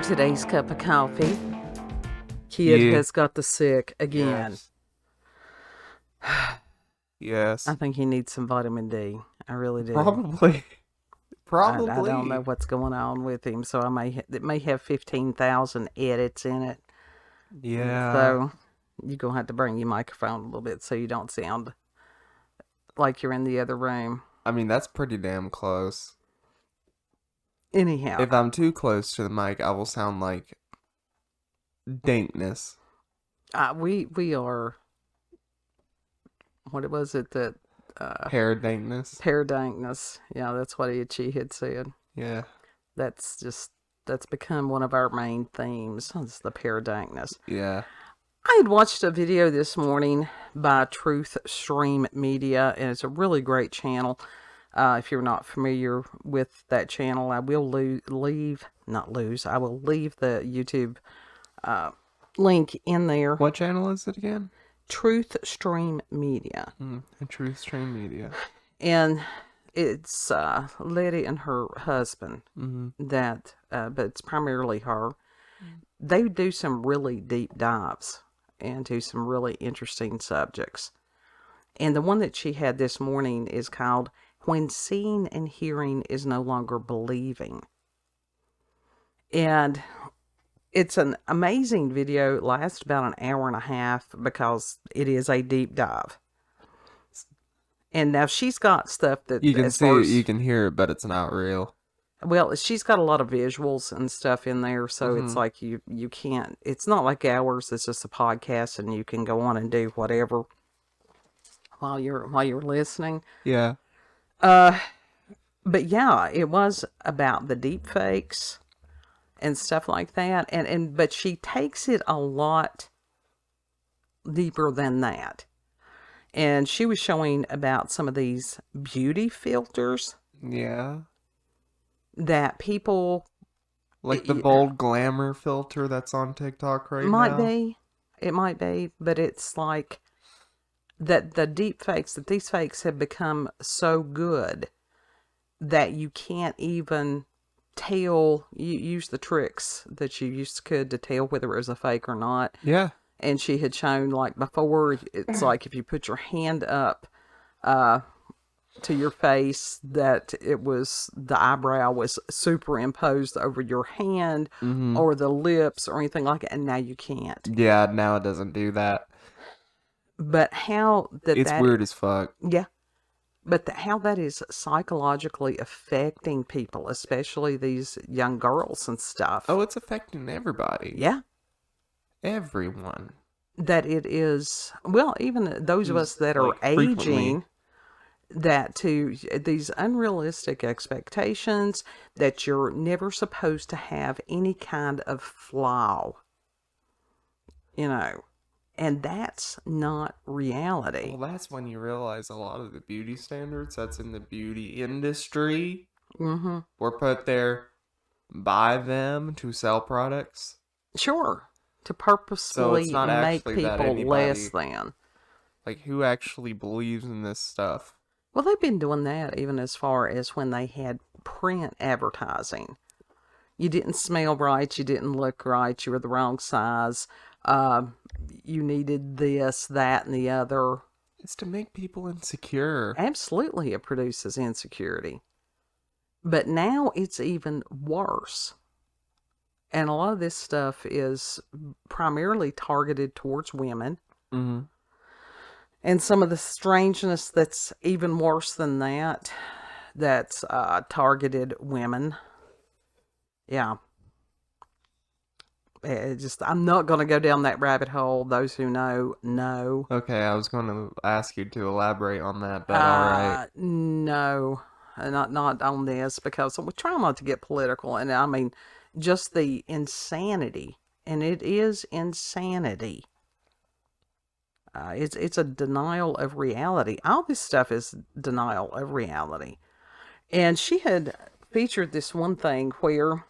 today's cup of coffee. Kid has got the sick again. Yes. I think he needs some vitamin D. I really do. Probably. I don't know what's going on with him, so it may have 15,000 edits in it. Yeah. So you're going to have to bring your microphone a little bit so you don't sound like you're in the other room. I mean, that's pretty damn close. Anyhow. If I'm too close to the mic, I will sound like dankness. We are... What was it that... Paradankness. Paradankness. Yeah, that's what Itchy had said. Yeah. That's become one of our main themes. It's the paradankness. Yeah. I had watched a video this morning by Truthsteam Media, and it's a really great channel. If you're not familiar with that channel, I will leave the YouTube link in there. What channel is it again? Truthsteam Media. Truthsteam Media. And it's Letty and her husband but it's primarily her. They do some really deep dives into some really interesting subjects. And the one that she had this morning is called When Seeing and Hearing is No Longer Believing. And it's an amazing video. It lasts about an hour and a half because it is a deep dive. And now she's got stuff that... You can see it, you can hear it, but it's not real. Well, she's got a lot of visuals and stuff in there, so it's like you can't... It's not like ours. It's just a podcast, and you can go on and do whatever while you're listening. Yeah. But yeah, it was about the deep fakes and stuff like that, but she takes it a lot deeper than that. And she was showing about some of these beauty filters. Yeah. That people... Like the bold glamour filter that's on TikTok right now? It might be. But it's like that these fakes have become so good that you can't even tell... You use the tricks that you could to tell whether it was a fake or not. Yeah. And she had shown, like, before, it's like if you put your hand up to your face, that the eyebrow was superimposed over your hand or the lips or anything like that. And now you can't. Yeah, now it doesn't do that. But how it's weird as fuck. Yeah. But how that is psychologically affecting people, especially these young girls and stuff. Oh, it's affecting everybody. Yeah. Everyone. That it is, well, even those of us that are aging, that to these unrealistic expectations that you're never supposed to have any kind of flaw, and that's not reality. Well, that's when you realize a lot of the beauty standards that's in the beauty industry were put there by them to sell products. Sure. To purposely make people less than. Like, who actually believes in this stuff? Well, they've been doing that even as far as when they had print advertising. You didn't smell right, you didn't look right, you were the wrong size, you needed this, that, and the other. It's to make people insecure. Absolutely, it produces insecurity. But now it's even worse. And a lot of this stuff is primarily targeted towards women. Mm-hmm. And some of the strangeness that's even worse than that, that's targeted women. Yeah. I'm not going to go down that rabbit hole. Those who know. Okay, I was going to ask you to elaborate on that, but all right. No, not on this, because we're trying not to get political. And I mean... just the insanity, and it is insanity. It's a denial of reality. All this stuff is denial of reality. And she had featured this one thing where,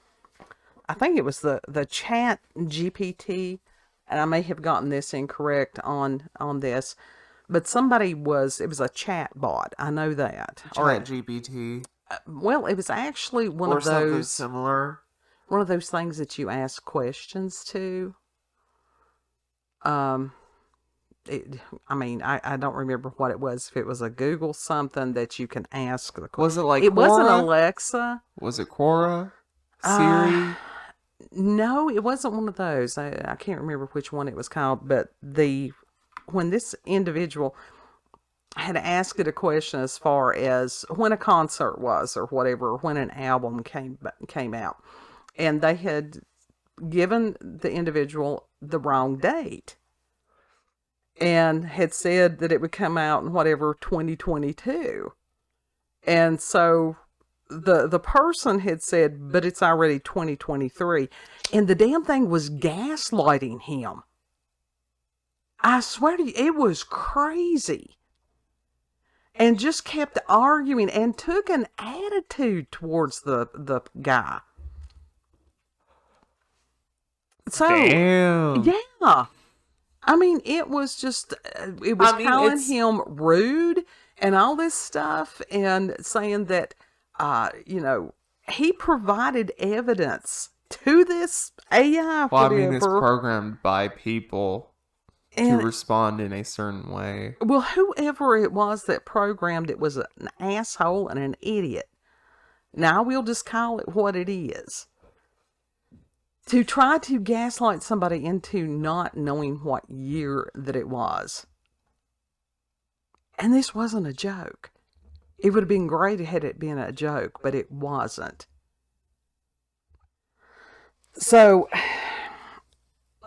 I think it was the chat GPT, and I may have gotten this incorrect on this, but it was a chat bot. I know that. Chat GPT. Well, it was actually one or of those... something similar. one of those things that you ask questions to. I don't remember what it was. If it was a Google something that you can ask the question. Was it like It wasn't Quora? Alexa. Was it Quora? Siri? No, it wasn't one of those. I can't remember which one it was called, but when this individual had asked it a question as far as when a concert was or whatever, or when an album came out, and they had given the individual the wrong date and had said that it would come out in whatever 2022. And so the person had said, but it's already 2023. And the damn thing was gaslighting him. I swear to you, it was crazy. And just kept arguing and took an attitude towards the guy. So, damn. Yeah. I mean, it was just, it was calling him rude and all this stuff and saying that, he provided evidence to this AI. Well, I mean, it's programmed by people and, to respond in a certain way. Well, whoever it was that programmed it was an asshole and an idiot. Now we'll just call it what it is. To try to gaslight somebody into not knowing what year that it was. And this wasn't a joke. It would have been great had it been a joke, but it wasn't. So,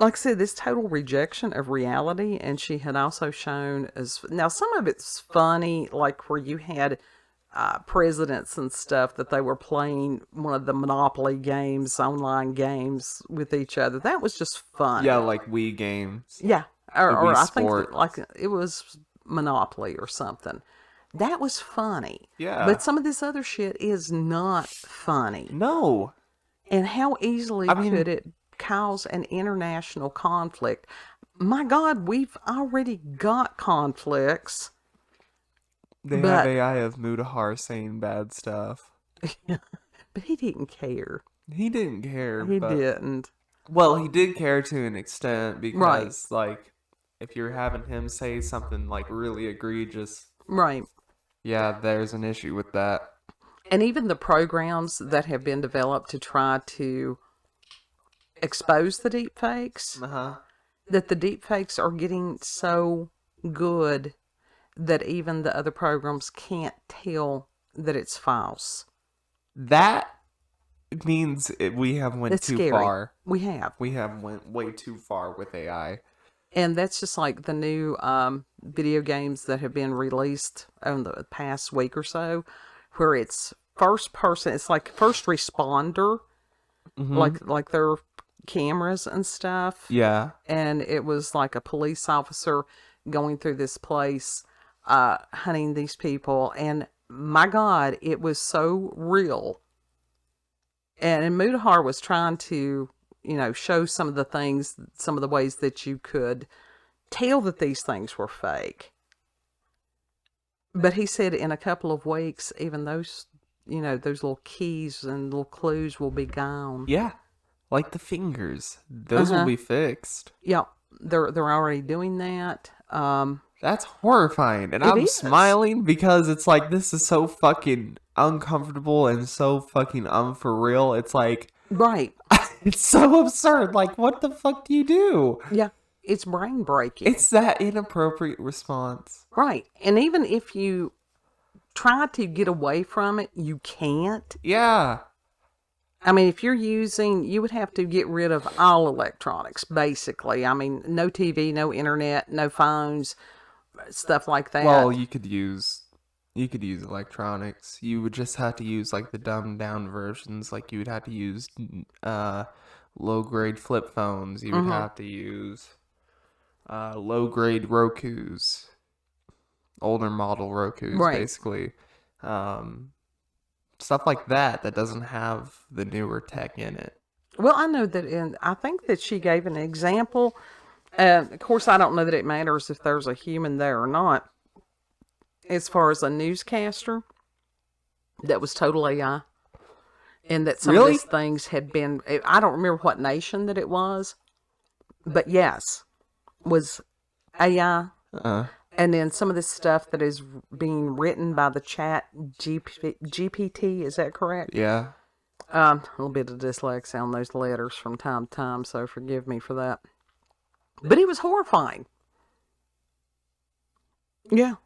like I said, this total rejection of reality, and she had also shown now some of it's funny, like where you had presidents and stuff that they were playing one of the Monopoly games, online games with each other. That was just fun. Yeah, like Wii games. Yeah, or I Sport. think like it was Monopoly or something. That was funny. Yeah. But some of this other shit is not funny. No. And how easily could it cause an international conflict? My God, we've already got conflicts. They have AI of Mudahar saying bad stuff. But he didn't care. He didn't care. He didn't. Well, he did care to an extent because, like, if you're having him say something, like, really egregious. Right. Yeah, there's an issue with that. And even the programs that have been developed to try to expose the deepfakes, that the deepfakes are getting so good that even the other programs can't tell that it's false. That means we have went too far. We have went way too far with AI. And that's just like the new video games that have been released in the past week or so, where it's first person. It's like first responder, like their cameras and stuff. Yeah. And it was like a police officer going through this place, hunting these people. And my God, it was so real. And Mudahar was trying to, show some of the things, some of the ways that you could tell that these things were fake. But he said in a couple of weeks, even those, those little keys and little clues will be gone. Yeah. Like the fingers. Those will be fixed. Yeah. They're already doing that. That's horrifying. And I'm smiling because it's like, this is so fucking uncomfortable and so fucking for real. It's like... Right. It's so absurd. Like, what the fuck do you do? Yeah. It's brain breaking. It's that inappropriate response. Right. And even if you try to get away from it, you can't. Yeah. I mean, if you're you would have to get rid of all electronics, basically. I mean, no TV, no internet, no phones, stuff like that. Well, you could use electronics. You would just have to use like the dumbed down versions. Like you would have to use low grade flip phones. You would have to use low grade Rokus, older model Rokus, basically. Stuff like that doesn't have the newer tech in it. Well, I know that I think that she gave an example. Of course, I don't know that it matters if there's a human there or not. As far as a newscaster that was total AI. and that some of these things had been, I don't remember what nation that it was, but yes, was AI. And then some of this stuff that is being written by the GPT, is that correct? Yeah. A little bit of dyslexia on those letters from time to time, so forgive me for that. But it was horrifying. Yeah.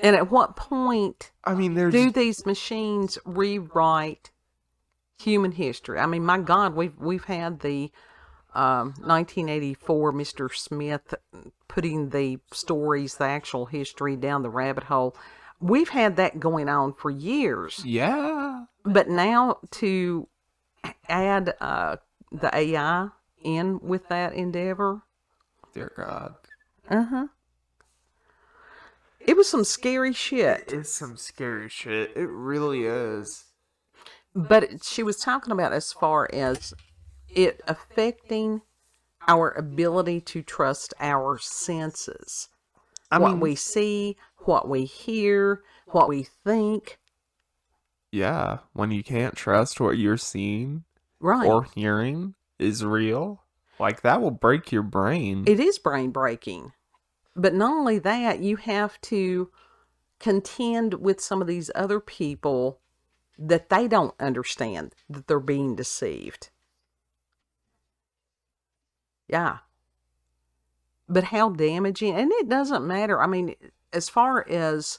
And at what point do these machines rewrite human history? I mean, my God, we've had the 1984 Mr. Smith putting the stories, the actual history down the rabbit hole. We've had that going on for years. Yeah. But now to add the AI in with that endeavor. Dear God. It was some scary shit. It is some scary shit. It really is. But she was talking about as far as it affecting our ability to trust our senses. What we see, what we hear, what we think. Yeah, when you can't trust what you're seeing Right. or hearing is real, like that will break your brain. It is brain breaking. But not only that, you have to contend with some of these other people that they don't understand that they're being deceived. Yeah. But how damaging, and it doesn't matter. I mean, as far as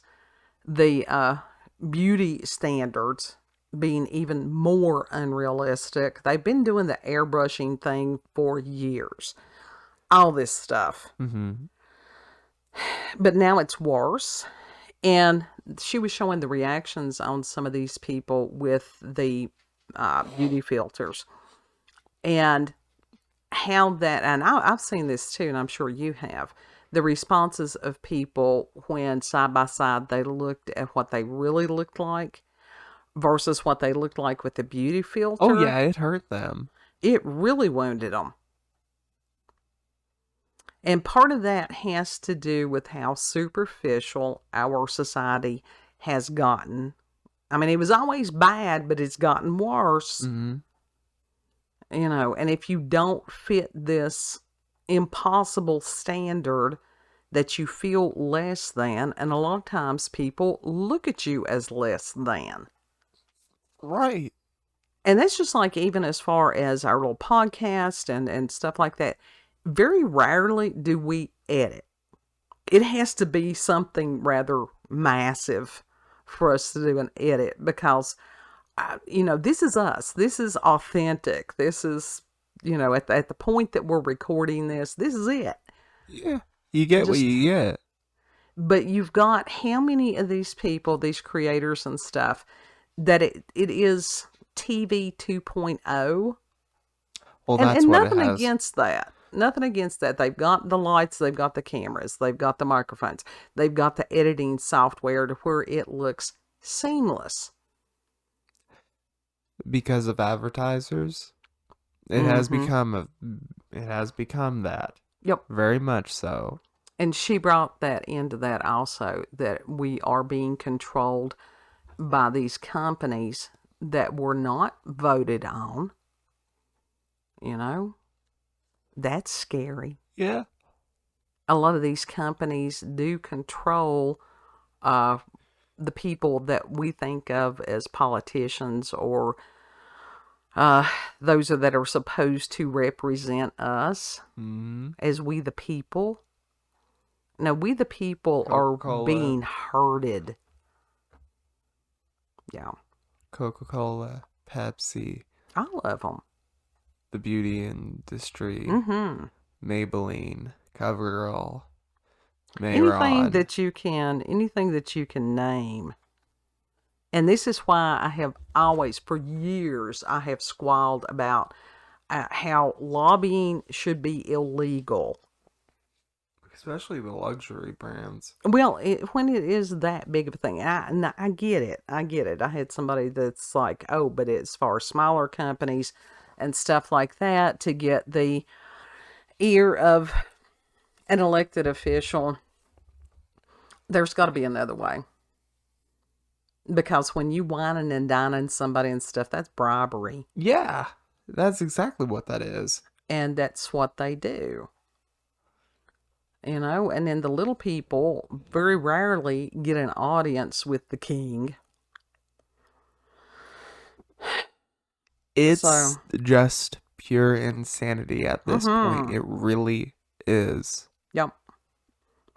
the beauty standards being even more unrealistic, they've been doing the airbrushing thing for years. All this stuff. But now it's worse. And she was showing the reactions on some of these people with the beauty filters. And how that, and I've seen this too, and I'm sure you have, the responses of people when side by side they looked at what they really looked like versus what they looked like with the beauty filter. Oh yeah, it hurt them. It really wounded them. And part of that has to do with how superficial our society has gotten. I mean, it was always bad, but it's gotten worse. You know, and if you don't fit this impossible standard that you feel less than, and a lot of times people look at you as less than. Right. And that's just like even as far as our little podcast and stuff like that. Very rarely do we edit. It has to be something rather massive for us to do an edit because, you know, this is us. This is authentic. This is, you know, at the point that we're recording this is it. Yeah. You get what you get. But you've got how many of these people, these creators and stuff, that it is TV 2.0? Well, that's and what nothing it has. against that. Nothing against that. They've got the lights, they've got the cameras, they've got the microphones, they've got the editing software to where it looks seamless. Because of advertisers, it has become that. Yep. Very much so. And she brought that into that also, that we are being controlled by these companies that were not voted on. You know? That's scary. Yeah. A lot of these companies do control the people that we think of as politicians or those that are supposed to represent us as we the people. Now, we the people Coca-Cola. are being herded. Yeah. Coca-Cola, Pepsi. All of them. The beauty industry, Maybelline, CoverGirl, Mayron. Anything that you can name. And this is why I have always, for years, I have squalled about how lobbying should be illegal. Especially the luxury brands. Well, when it is that big of a thing, I get it. I get it. I had somebody that's like, oh, but as far as smaller companies and stuff like that, to get the ear of an elected official, there's got to be another way. Because when you whining and dining somebody and stuff, that's bribery. Yeah, that's exactly what that is. And that's what they do. And then the little people very rarely get an audience with the king. It's just pure insanity at this point. It really is. Yep.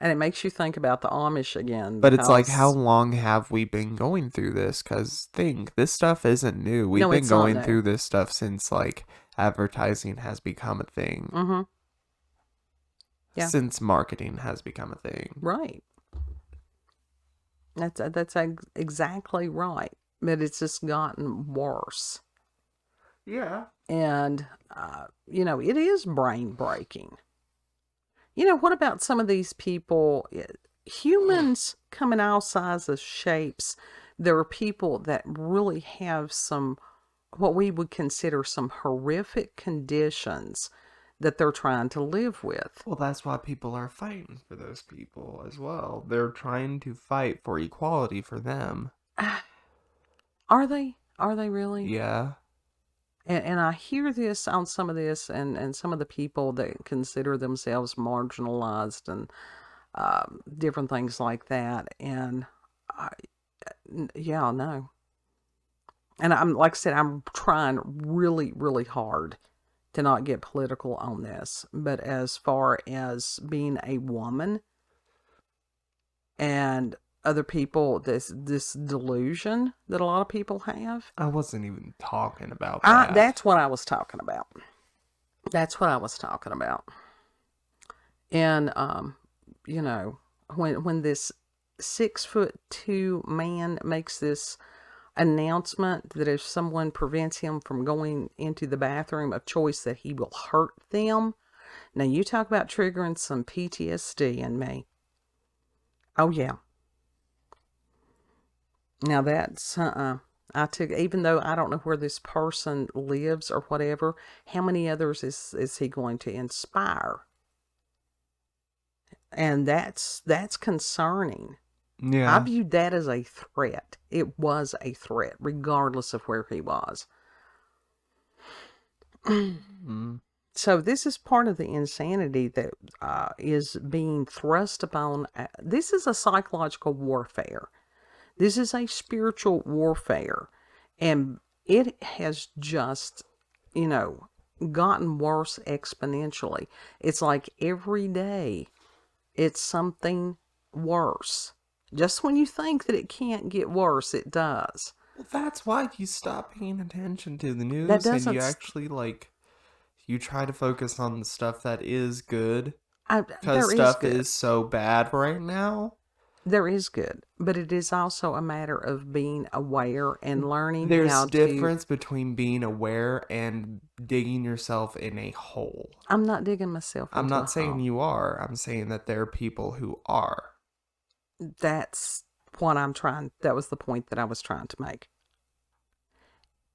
And it makes you think about the Amish again. But it's like, how long have we been going through this? Because this stuff isn't new. We've been going through this stuff since, like, advertising has become a thing. Mm-hmm. Yeah. Since marketing has become a thing. Right. That's exactly right. But it's just gotten worse. Yeah. And, it is brain breaking. What about some of these people? Humans come in all sizes, shapes. There are people that really have what we would consider some horrific conditions that they're trying to live with. Well, that's why people are fighting for those people as well. They're trying to fight for equality for them. Are they? Are they really? Yeah. And I hear this on some of this and some of the people that consider themselves marginalized and different things like that. And no. And like I said, I'm trying really, really hard to not get political on this. But as far as being a woman and other people, this delusion that a lot of people have. I wasn't even talking about that. That's what I was talking about. That's what I was talking about. And, when this 6'2" man makes this announcement that if someone prevents him from going into the bathroom of choice, that he will hurt them. Now, you talk about triggering some PTSD in me. Oh, yeah. Now that's, even though I don't know where this person lives or whatever, how many others is he going to inspire? And that's concerning. Yeah. I viewed that as a threat. It was a threat, regardless of where he was. So this is part of the insanity that is being thrust upon. This is a psychological warfare. This is a spiritual warfare. And it has just, gotten worse exponentially. It's like every day it's something worse. Just when you think that it can't get worse, it does. Well, that's why you stop paying attention to the news and you actually, you try to focus on the stuff that is good. Because stuff is so bad right now. There is good, but it is also a matter of being aware and learning how to... There's difference between being aware and digging yourself in a hole. I'm not digging myself into a hole. I'm not saying you are. I'm saying that there are people who are. That's what that was the point that I was trying to make.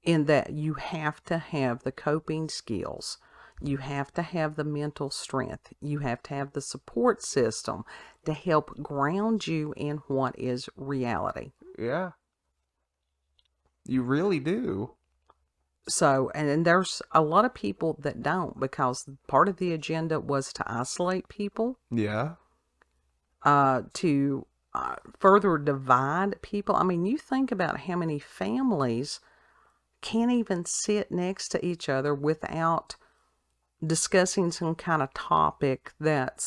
In that you have to have the coping skills. You have to have the mental strength. You have to have the support system to help ground you in what is reality. Yeah. You really do. So, and there's a lot of people that don't, because part of the agenda was to isolate people. Yeah. To further divide people. I mean, you think about how many families can't even sit next to each other without discussing some kind of topic that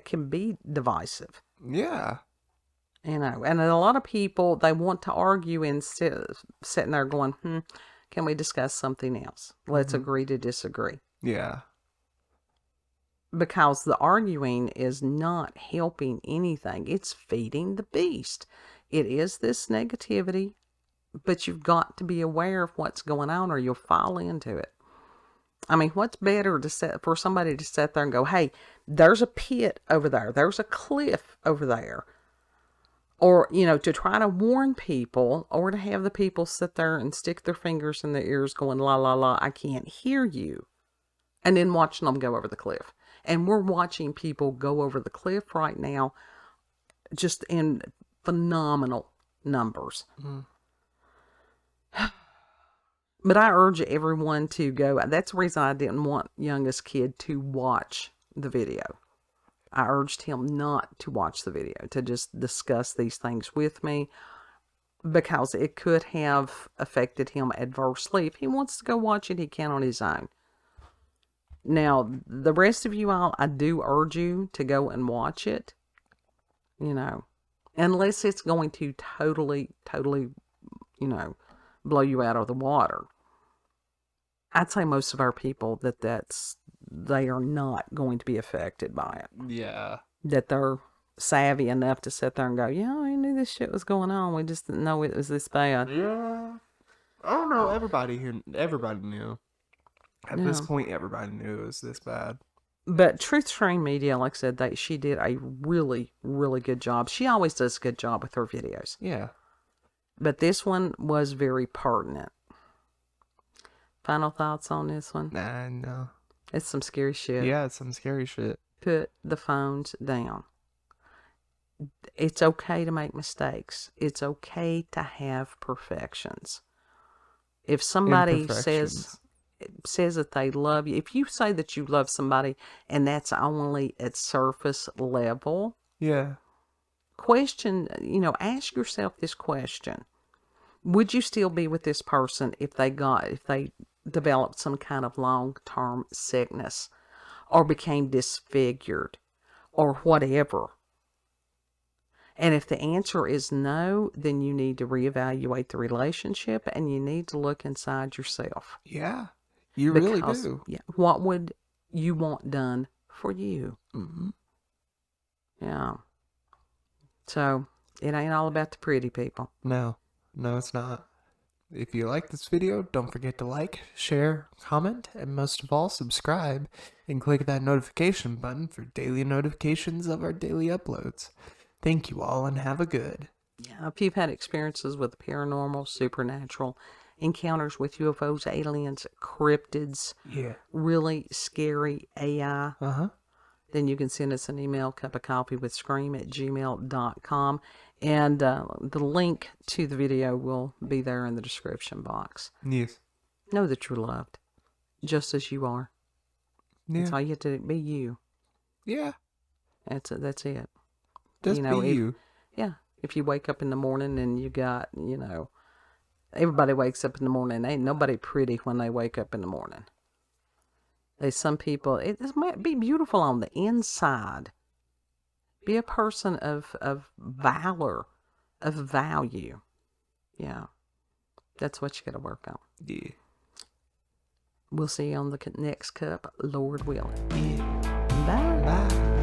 can be divisive. Yeah. And a lot of people, they want to argue instead of sitting there going, can we discuss something else? Let's agree to disagree. Yeah. Because the arguing is not helping anything. It's feeding the beast. It is this negativity, but you've got to be aware of what's going on or you'll fall into it. I mean, what's better for somebody to sit there and go, hey, there's a pit over there. There's a cliff over there. Or, to try to warn people, or to have the people sit there and stick their fingers in their ears going, la, la, la, I can't hear you. And then watching them go over the cliff. And we're watching people go over the cliff right now, just in phenomenal numbers. But I urge everyone to go. That's the reason I didn't want youngest kid to watch the video. I urged him not to watch the video, to just discuss these things with me, because it could have affected him adversely. If he wants to go watch it, he can on his own. Now, the rest of you all, I do urge you to go and watch it, unless it's going to totally, blow you out of the water. I'd say most of our people they are not going to be affected by it. Yeah. That they're savvy enough to sit there and go, yeah, I knew this shit was going on. We just didn't know it was this bad. Yeah. I don't know. Everybody knew. At this point, everybody knew it was this bad. But Truthsteam Media, like I said, she did a really, really good job. She always does a good job with her videos. Yeah. But this one was very pertinent. Final thoughts on this one? Nah, no. It's some scary shit. Yeah, it's some scary shit. Put the phones down. It's okay to make mistakes. It's okay to have perfections. If somebody says that they love you, if you say that you love somebody and that's only at surface level, yeah, ask yourself this question: would you still be with this person if they developed some kind of long-term sickness or became disfigured or whatever? And if the answer is no, then you need to reevaluate the relationship and you need to look inside yourself. Yeah, you really do. Yeah, what would you want done for you? Mm-hmm. Yeah. So, it ain't all about the pretty people. No, it's not. If you like this video, don't forget to like, share, comment, and most of all, subscribe and click that notification button for daily notifications of our daily uploads. Thank you all and have a good. Yeah, if you've had experiences with paranormal, supernatural, encounters with UFOs, aliens, cryptids, really scary AI, then you can send us an email, cupofcoffeewithscream@gmail.com. And the link to the video will be there in the description box. Yes. Know that you're loved, just as you are. Yeah. That's all you have to be, you. Yeah. That's it. Just be you. Yeah. If you wake up in the morning and you got, everybody wakes up in the morning. Ain't nobody pretty when they wake up in the morning. There's some people, it might be beautiful on the inside. Be a person of valor, of value. Yeah. That's what you got to work on. Yeah. We'll see you on the next cup, Lord willing. Yeah. Bye. Bye.